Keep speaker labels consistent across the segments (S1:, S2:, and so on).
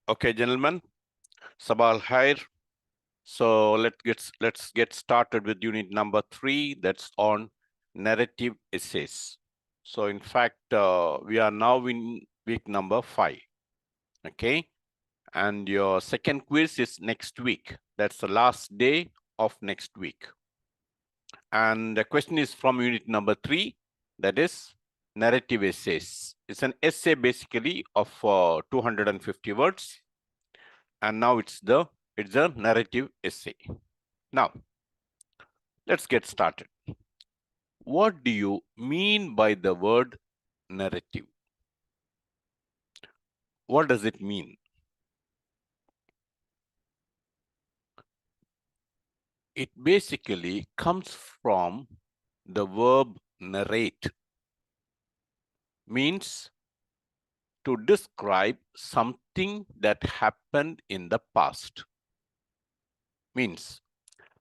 S1: Okay, gentlemen, Sabah Al-Khair. So let's get started with unit number 3. That's on narrative essays. So in fact, we are now in week number 5. Okay, and your second quiz is next week. That's the last day of next week. And the question is from unit number 3. That is narrative essays. It's an essay basically of 250 words. And now it's a narrative essay. Now, let's get started. What do you mean by the word narrative? What does it mean? It basically comes from the verb narrate, means to describe something that happened in the past. Means,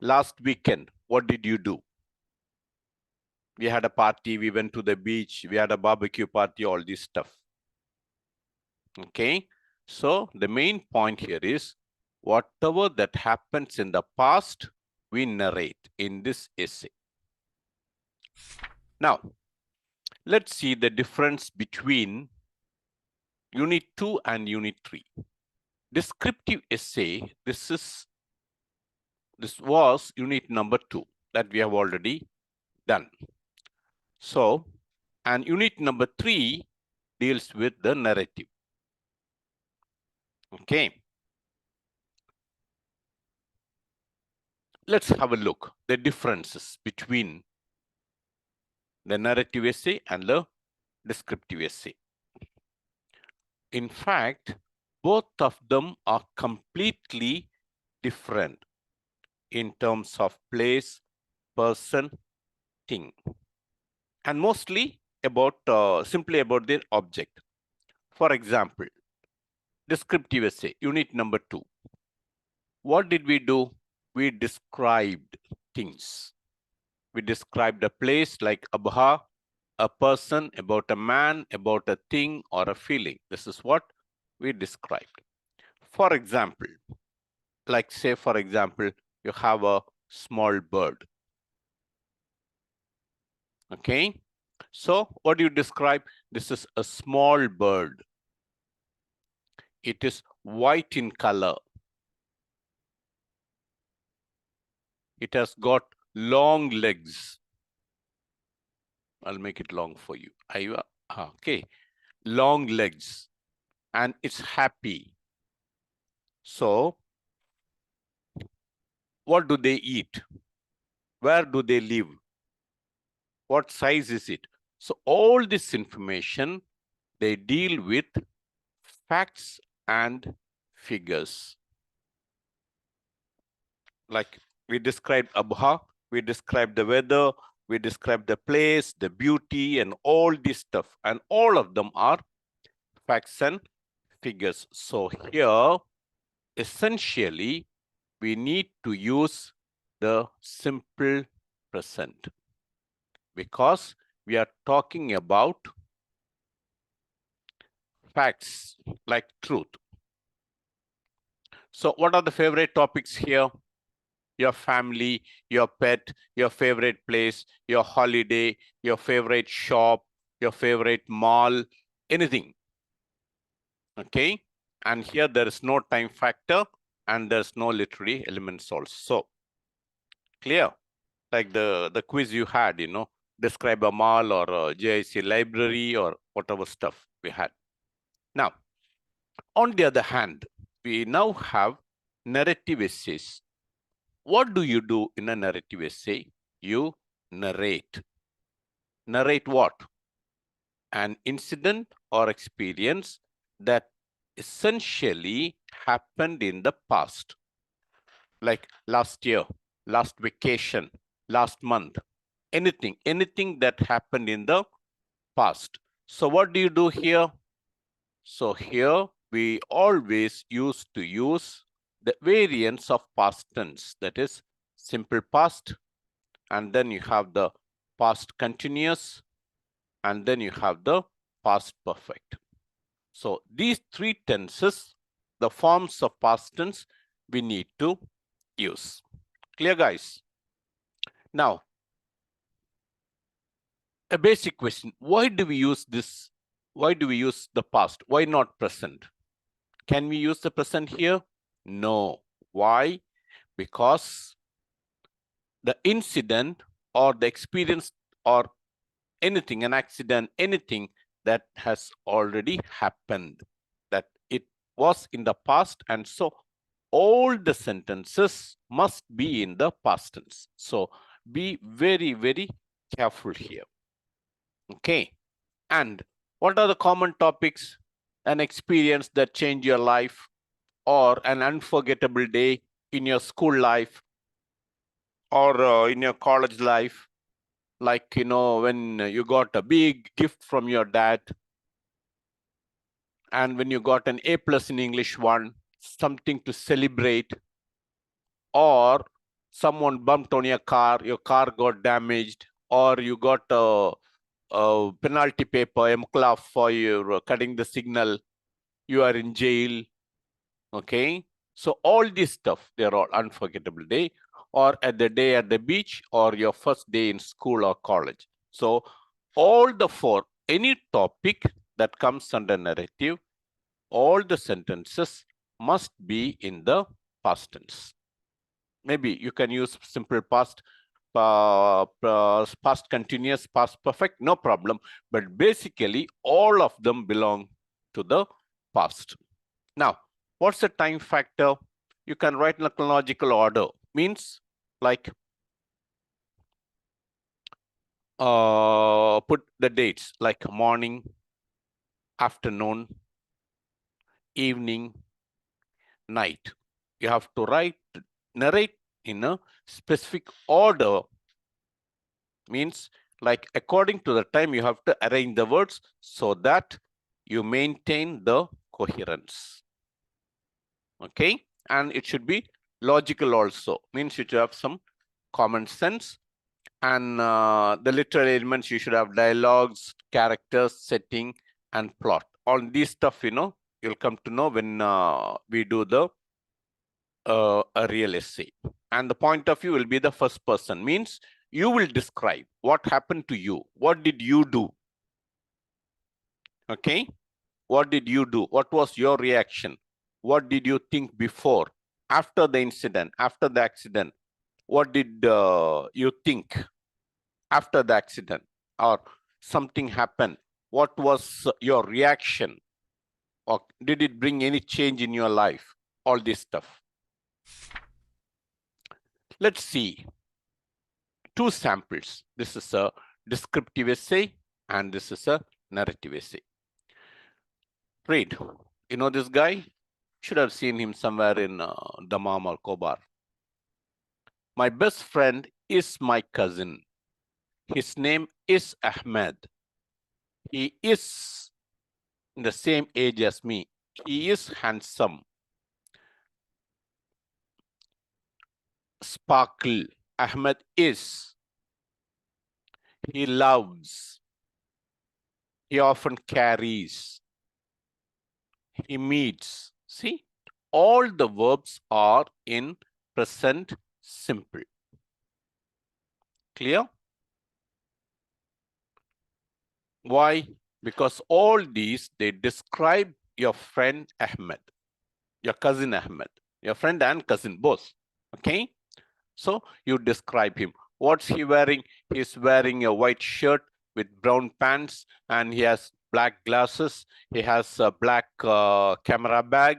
S1: last weekend, what did you do? We had a party, we went to the beach, we had a barbecue party, all this stuff. Okay, so the main point here is whatever that happens in the past, we narrate in this essay. Now, let's see the difference between Unit 2 and Unit 3. Descriptive essay, this was Unit number 2 that we have already done. So, and Unit number 3 deals with the narrative. Okay. Let's have a look the differences between the narrative essay and the descriptive essay. In fact, both of them are completely different in terms of place, person, thing, and mostly about simply about their object. For example, descriptive essay, unit number 2. What did we do? We described things. We described a place like Abha, a person, about a man, about a thing or a feeling. This is what we described. For example, like say, for example, you have a small bird. Okay. So what do you describe? This is a small bird. It is white in color. It has got long legs. I'll make it long for you. Okay. Long legs. And it's happy. So what do they eat? Where do they live? What size is it? So all this information, they deal with facts and figures. Like we described Abha, we described the weather, we described the place, the beauty, and all this stuff. And all of them are facts and figures. So here, essentially, we need to use the simple present because we are talking about facts like truth. So what are the favorite topics here? Your family, your pet, your favorite place, your holiday, your favorite shop, your favorite mall, anything. Okay? And here there is no time factor and there's no literary elements also. Clear? Like the quiz you had, describe a mall or a JIC library or whatever stuff we had. Now, on the other hand, we now have narrative essays. What do you do in a narrative essay? You narrate. Narrate what? An incident or experience that essentially happened in the past. Like last year, last vacation, last month, anything that happened in the past. So what do you do here? So here we always used to use the variants of past tense, that is simple past, and then you have the past continuous, and then you have the past perfect. So these three tenses the forms of past tense we need to use. Clear, guys? Now, a basic question. Why do we use this? Why do we use the past? Why not present? Can we use the present here? No. Why? Because the incident or the experience or anything, an accident, anything that has already happened, that it was in the past, and so all the sentences must be in the past tense. So be very, very careful here. Okay. And what are the common topics? An experience that changed your life, or an unforgettable day in your school life, or in your college life, like, when you got a big gift from your dad, and when you got an A+ in English 1, something to celebrate, or someone bumped on your car got damaged, or you got a penalty paper, MCLAF, for your cutting the signal, you are in jail, okay? So all this stuff, they're all unforgettable day, or at the day at the beach, or your first day in school or college. So all the four, any topic that comes under narrative, all the sentences must be in the past tense. Maybe you can use simple past, past continuous, past perfect, no problem. But basically, all of them belong to the past. Now, what's the time factor? You can write in a chronological order. Means like put the dates like morning, afternoon, evening, night. You have to narrate in a specific order. Means like according to the time you have to arrange the words so that you maintain the coherence. Okay, and it should be logical also. Means you should have some common sense, and the literary elements, you should have dialogues, characters, setting, and plot. All these stuff, you'll come to know when we do the a real essay. And the point of view will be the first person. Means you will describe what happened to you. What did you do? Okay, what did you do? What was your reaction? What did you think before, after the incident, after the accident? What did you think after the accident, or something happened? What was your reaction, or did it bring any change in your life? All this stuff. Let's see two samples. This is a descriptive essay and this is a narrative essay. Read. You know this guy? Should have seen him somewhere in Dammam or Kobar. My best friend is my cousin. His name is Ahmed. He is in the same age as me. He is handsome. Sparkle. Ahmed is. He loves. He often carries. He meets. See, all the verbs are in present simple. Clear? Why? Because all these, they describe your friend Ahmed, your cousin Ahmed, your friend and cousin both. Okay? So you describe him. What's he wearing? He's wearing a white shirt with brown pants, and he has black glasses. He has a black camera bag,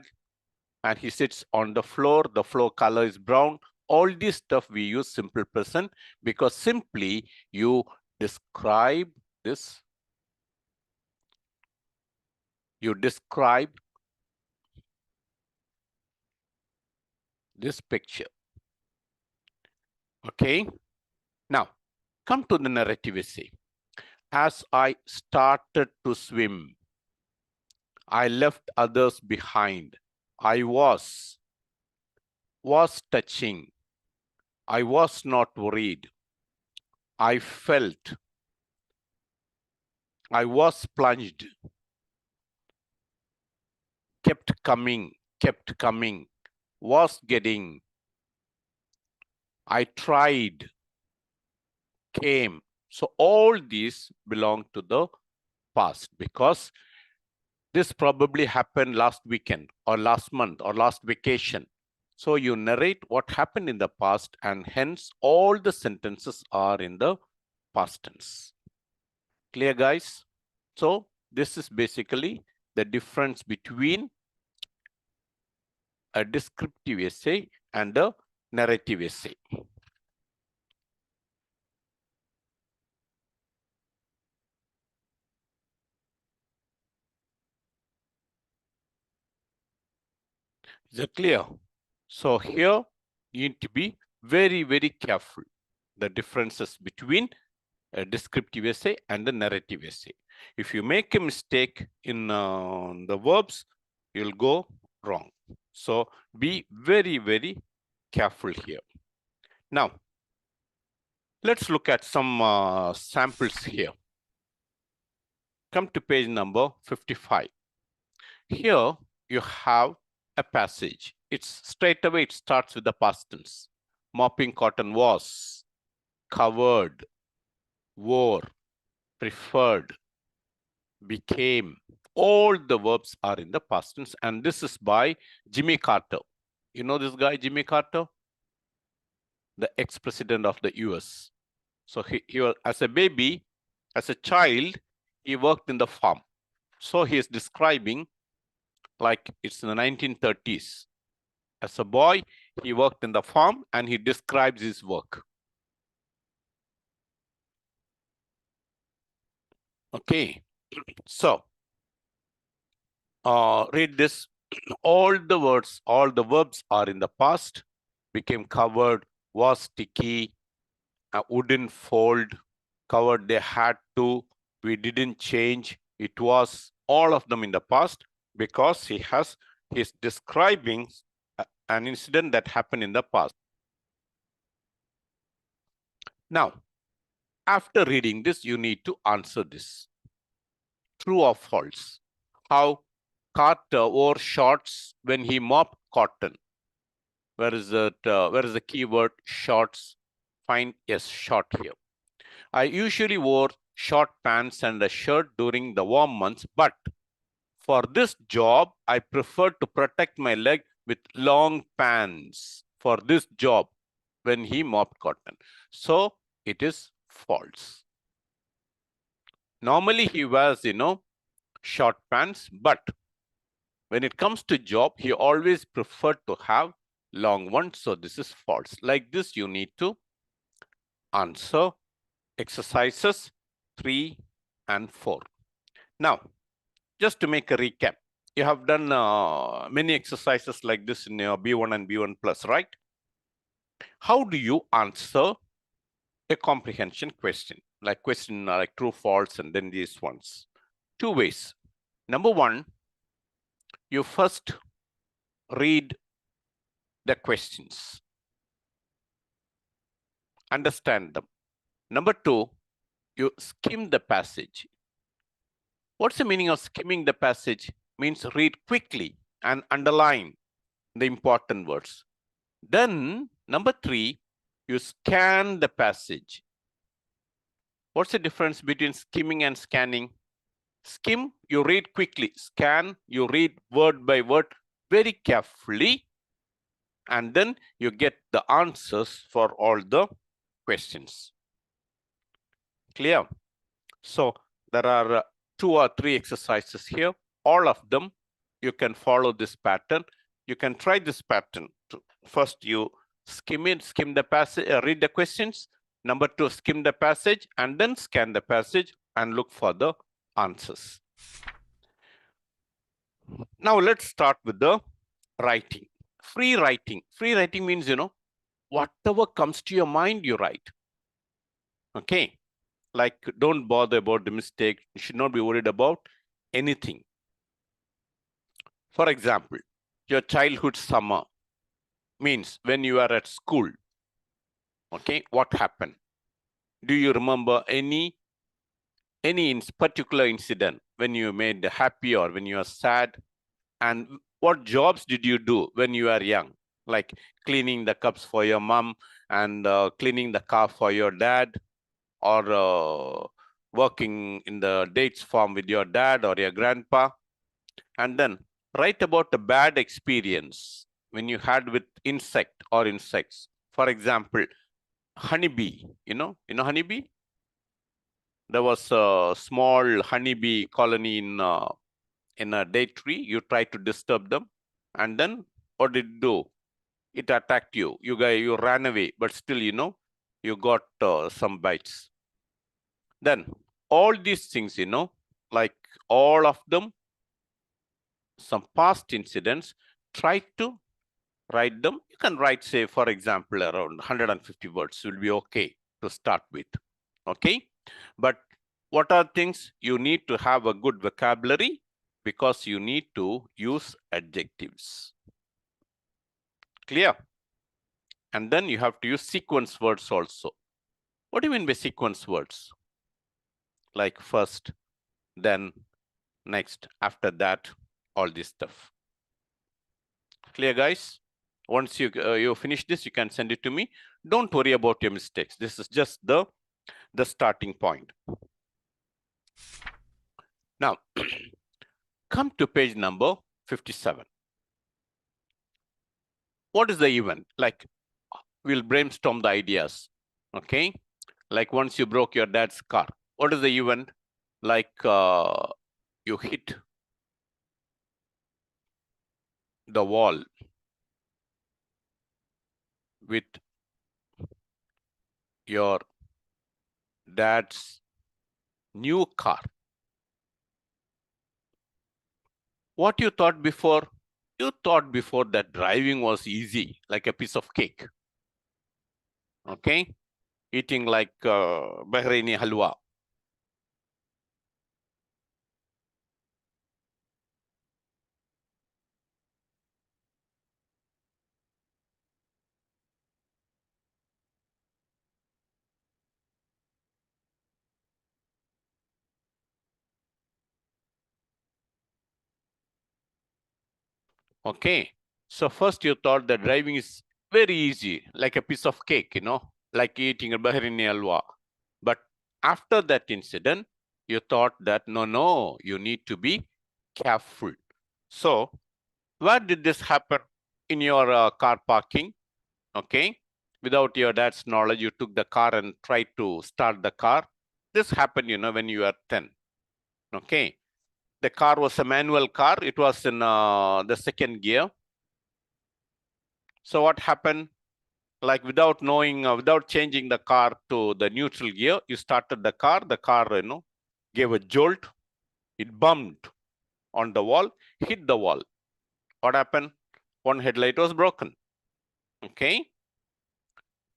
S1: and he sits on the floor. The floor color is brown. All this stuff we use simple present because simply you describe this. You describe this picture. Okay. Now, come to the narrative essay. As I started to swim, I left others behind. I was touching. I was not worried. I felt. I was plunged. Kept coming. kept coming, was getting, I tried, came. So all these belong to the past because this probably happened last weekend or last month or last vacation. So you narrate what happened in the past, and hence all the sentences are in the past tense. Clear, guys? So this is basically the difference between a descriptive essay and a narrative essay. Is that clear? So here you need to be very, very careful. The differences between a descriptive essay and a narrative essay. If you make a mistake in the verbs, you'll go wrong. So be very, very careful here. Now, let's look at some samples here. Come to page number 55. Here you have a passage. It's straight away, it starts with the past tense. Mopping cotton was, covered, wore, preferred, became. All the verbs are in the past tense, and this is by Jimmy Carter. You know this guy, Jimmy Carter? The ex-president of the US. So he was, as a baby, as a child, he worked in the farm. So he is describing like it's in the 1930s. As a boy, he worked in the farm and he describes his work. Okay, so read this. All the words, all the verbs are in the past. Became covered, was sticky, wouldn't fold, covered, they had to, we didn't change, it was, all of them in the past because he's describing an incident that happened in the past. Now, after reading this, you need to answer this. True or false? How Carter wore shorts when he mopped cotton. Where is it? Where is the keyword shorts? Find yes, short here. I usually wore short pants and a shirt during the warm months, but for this job, I prefer to protect my leg with long pants for this job when he mopped cotton. So it is false. Normally he wears, short pants, but when it comes to job, he always preferred to have long ones. So this is false. Like this, you need to answer exercises 3 and 4. Now, just to make a recap, you have done many exercises like this in your B1 and B1 plus, right? How do you answer a comprehension question? Like question like true, false, and then these ones. 2 ways. Number 1, you first read the questions. Understand them. Number 2, you skim the passage. What's the meaning of skimming the passage? Means read quickly and underline the important words. Then, number 3, you scan the passage. What's the difference between skimming and scanning? Skim, you read quickly. Scan, you read word by word very carefully. And then you get the answers for all the questions. Clear? So there are 2 or 3 exercises here. All of them, you can follow this pattern. You can try this pattern. First, you skim the passage, read the questions. Number 2, skim the passage and then scan the passage and look for the answers. Now let's start with the writing. Free writing. Free writing means, whatever comes to your mind, you write. Okay. Like, don't bother about the mistake. You should not be worried about anything. For example, your childhood summer means when you are at school. Okay, what happened? Do you remember any particular incident when you made happy or when you are sad? And What jobs did you do when you were young? Like cleaning the cups for your mom and cleaning the car for your dad, or working in the dates farm with your dad or your grandpa. And then write about a bad experience when you had with insect or insects. For example, honeybee. You know honeybee? There was a small honeybee colony in a date tree. You tried to disturb them, and then what did it do? It attacked you. You ran away, but still, you got some bites. Then all these things, like all of them, some past incidents, try to write them. You can write, say, for example, around 150 words will be okay to start with. Okay. But what are things? You need to have a good vocabulary because you need to use adjectives. Clear? And then you have to use sequence words also. What do you mean by sequence words? Like first, then, next, after that, all this stuff. Clear, guys? Once you finish this, you can send it to me. Don't worry about your mistakes. This is just the starting point. Now, come to page number 57. What is the event? Like, we'll brainstorm the ideas. Okay? Like once you broke your dad's car. What is the event? Like you hit the wall with your dad's new car. What you thought before? You thought before that driving was easy, like a piece of cake. Okay? Eating like Bahraini halwa. Okay? So first you thought that driving is very easy, like a piece of cake, like eating a Bahraini halwa. But after that incident, you thought that no, you need to be careful. So where did this happen? In your car parking. Okay, without your dad's knowledge, you took the car and tried to start the car. This happened, when you were 10. Okay, the car was a manual car. It was in the second gear. So what happened? Like without knowing, without changing the car to the neutral gear, you started the car. The car, gave a jolt. It bumped on the wall, hit the wall. What happened? One headlight was broken. Okay,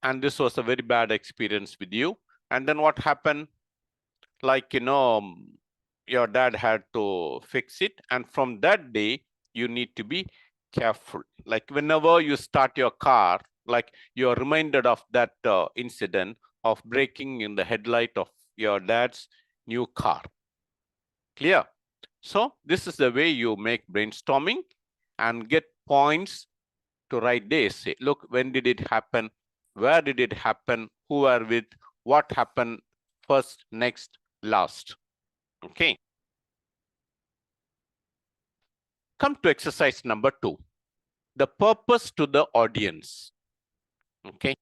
S1: and this was a very bad experience with you. And then what happened? Like, your dad had to fix it. And from that day, you need to be careful. Like whenever you start your car, like you're reminded of that incident of breaking in the headlight of your dad's new car. Clear? So this is the way you make brainstorming and get points to write the essay. Look, when did it happen? Where did it happen? Who were with? What happened first, next, last? Okay. Come to exercise number 2. The purpose to the audience. Okay.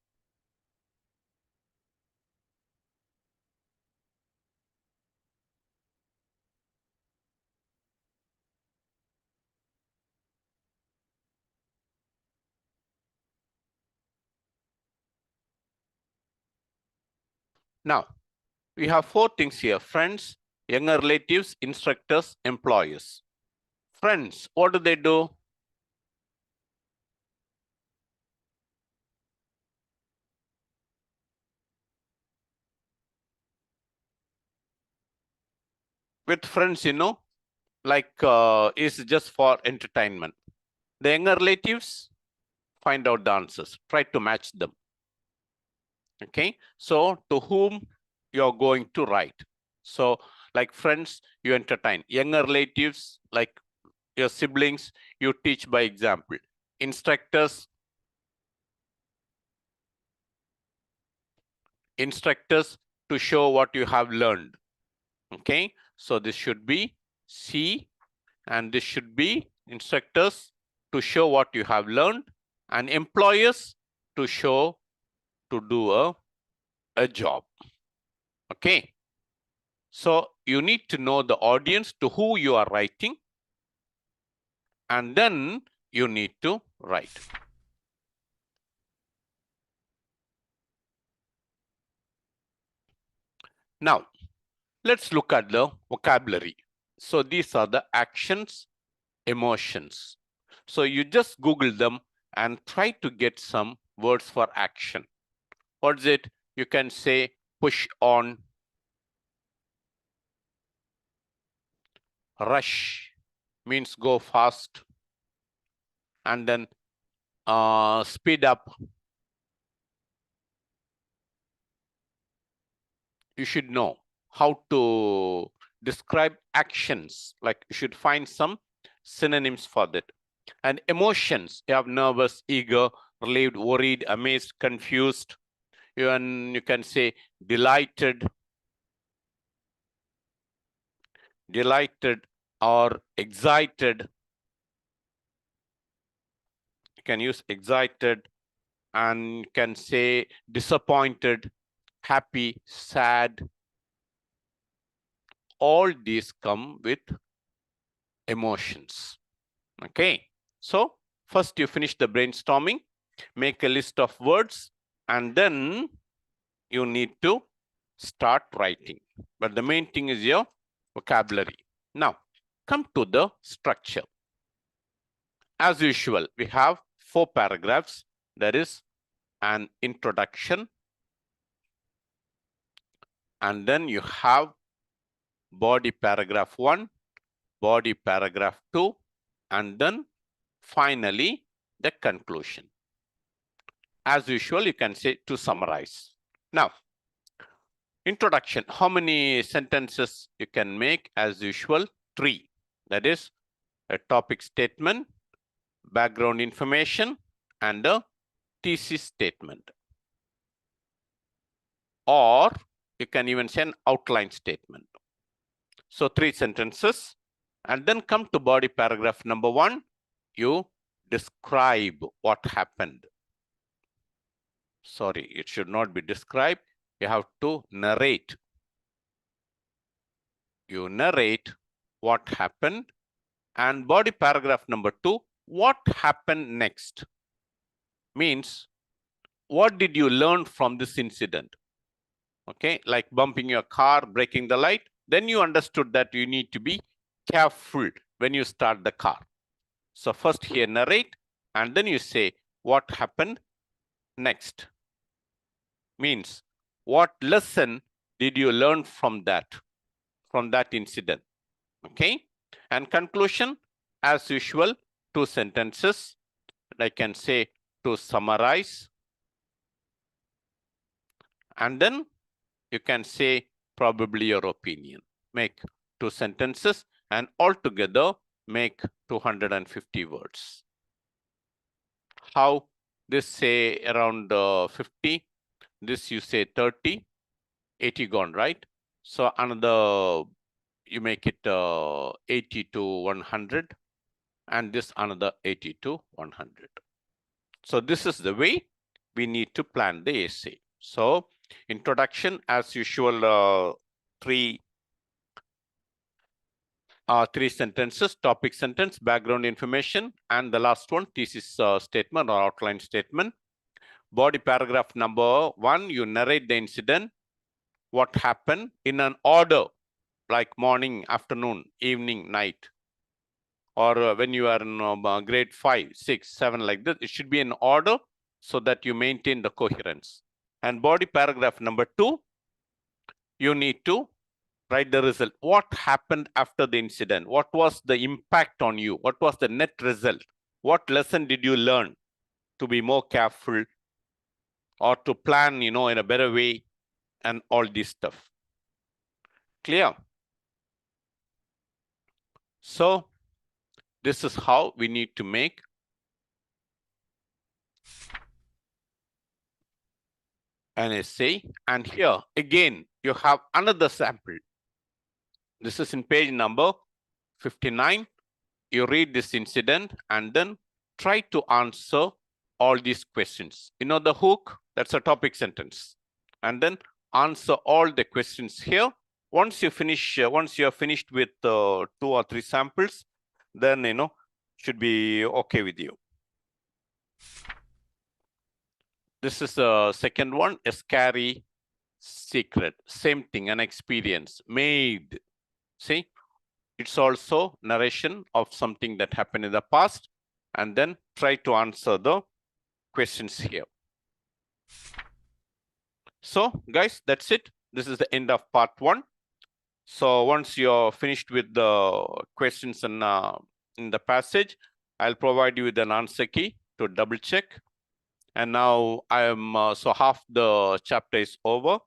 S1: Now, we have 4 things here: friends, younger relatives, instructors, employers. Friends, what do they do? With friends, like is just for entertainment. The younger relatives, find out the answers, try to match them. Okay, so to whom you're going to write. So like friends, you entertain. Younger relatives, like your siblings, you teach by example. Instructors to show what you have learned. Okay, so this should be C, and this should be instructors to show what you have learned, and employers to show to do a job. Okay, so you need to know the audience to who you are writing, and then you need to write. Now, let's look at the vocabulary. So these are the actions, emotions. So you just Google them and try to get some words for action. What's it? You can say push on, rush means go fast, and then speed up. You should know how to describe actions, like you should find some synonyms for that. And emotions, you have nervous, eager, relieved, worried, amazed, confused. You can say delighted or excited. You can use excited, and you can say disappointed, happy, sad. All these come with emotions. Okay, so first you finish the brainstorming, make a list of words, and then you need to start writing. But the main thing is your vocabulary. Now, come to the structure. As usual, we have 4 paragraphs. There is an introduction, and then you have body paragraph 1, body paragraph 2, and then finally the conclusion. As usual, you can say to summarize. Now, introduction. How many sentences you can make? As usual, 3. That is a topic statement, background information, and a thesis statement. Or you can even say an outline statement. So 3 sentences, and then come to body paragraph number 1. You describe what happened. Sorry, it should not be described. You have to narrate. You narrate what happened. And body paragraph number 2, what happened next? Means, what did you learn from this incident? Okay, like bumping your car, breaking the light. Then you understood that you need to be careful when you start the car. So first here narrate, and then you say what happened next. Means, what lesson did you learn from that incident? Okay, and conclusion, as usual, 2 sentences. I can say to summarize, and then you can say probably your opinion. Make 2 sentences, and altogether make 250 words. How? This say around 50, this you say 30, 80 gone, right? So another, you make it 80 to 100, and this another 80 to 100. So this is the way we need to plan the essay. So introduction, as usual, 3 sentences, topic sentence, background information, and the last one, thesis statement or outline statement. Body paragraph number 1, you narrate the incident, what happened in an order, like morning, afternoon, evening, night. Or when you are in grade 5, 6, 7, like this, it should be in order so that you maintain the coherence. And body paragraph number 2, you need to write the result. What happened after the incident? What was the impact on you? What was the net result? What lesson did you learn to be more careful or to plan, in a better way, and all this stuff? Clear? So This is how we need to make an essay. And here again, you have another sample. This is in page number 59. You read this incident and then try to answer all these questions. You know the hook, that's a topic sentence. And then answer all the questions here. Once you are finished with 2 or 3 samples, then should be okay with you. This is the second one, a scary secret. Same thing, an experience made. See, it's also narration of something that happened in the past, and then try to answer the questions here. So guys, that's it. This is the end of part 1. So once you're finished with the questions in the passage, I'll provide you with an answer key to double check. And now I am, so half the chapter is over.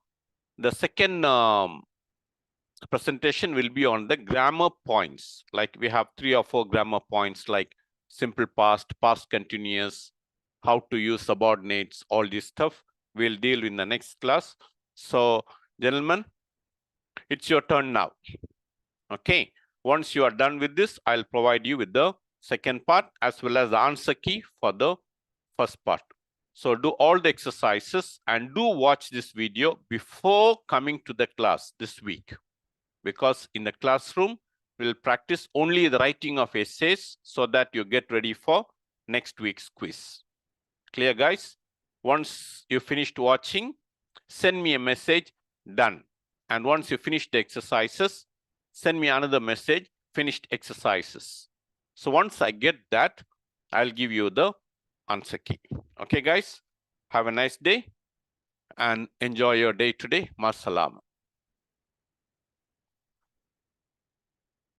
S1: The second presentation will be on the grammar points. Like we have 3 or 4 grammar points like simple past, past continuous, how to use subordinates, all this stuff we'll deal in the next class. So gentlemen, it's your turn now. Okay, once you are done with this, I'll provide you with the second part as well as the answer key for the first part. So do all the exercises and do watch this video before coming to the class this week. Because in the classroom, we'll practice only the writing of essays so that you get ready for next week's quiz. Clear, guys? Once you finished watching, send me a message, done. And once you finish the exercises, send me another message, finished exercises. So once I get that, I'll give you the answer key. Okay, guys? Have a nice day and enjoy your day today. Masalam.